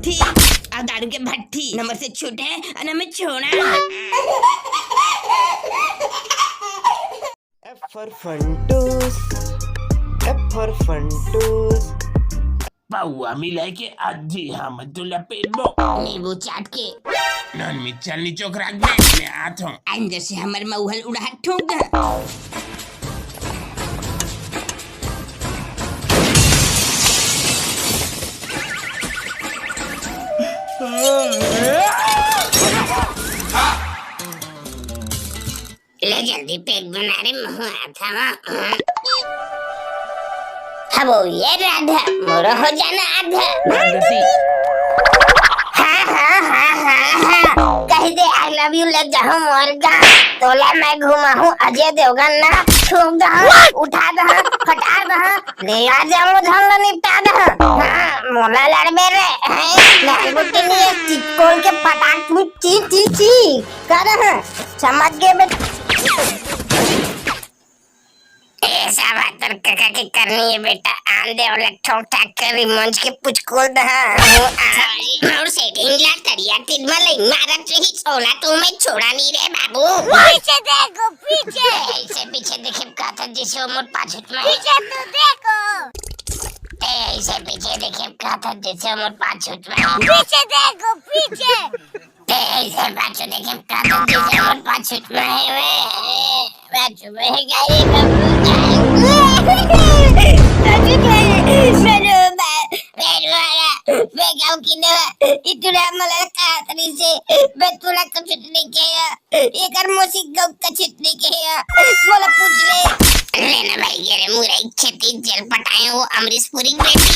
भट्टी और दारू के भट्टी नंबर से छोटे और नंबर छोड़ा। F for फंटूस, F for फंटूस। पाहुआ मिलाय के आधी हम तुला पेलो नींबू चाट के नॉन में चलनी चौक रख दे। मैं आता हूँ। अंदर से हमारे मऊहल उड़ा ठोक दा। ले जल्दी पेट बना रे मुँह आता अब ये राधा मोरो हो जाना आधा। कह दे आई लव यू ले जाऊं मोर गा तोला मैं घुमा हूँ अजय देवगन ना ठोक दा उठा दा फटा दा ले आ जाऊं झंडा निपटा दा मोला लड़ मेरे लाल बुट्टी लिए चिकोल के पटाख में ची ची ची कर समझ गए बे। ऐसा बात तर काका की करनी है बेटा आंधे वाले ठोक ठाक कर रिमोंज के पुचकोल दहा और सेटिंग ला तरिया तीन वाले मारत रही सोला तो मैं छोड़ा नहीं रे बाबू। पीछे देखो पीछे ऐसे पीछे देखे काता जैसे उमर पाछुत में पीछे तो देखो ऐसे पीछे देखे काता जैसे उमर पाछुत में पीछे देखो पीछे ऐसे पाछू देखे काता जैसे उमर पाछुत में पाछू में गई मला कातरी से तुला कचुट नहीं किया एकर मोसी गौ कचुट नहीं किया बोला पूछ ले लेना भाई गेरे मुरा खेती जल पटाए वो अमरीश पुरी बेटी।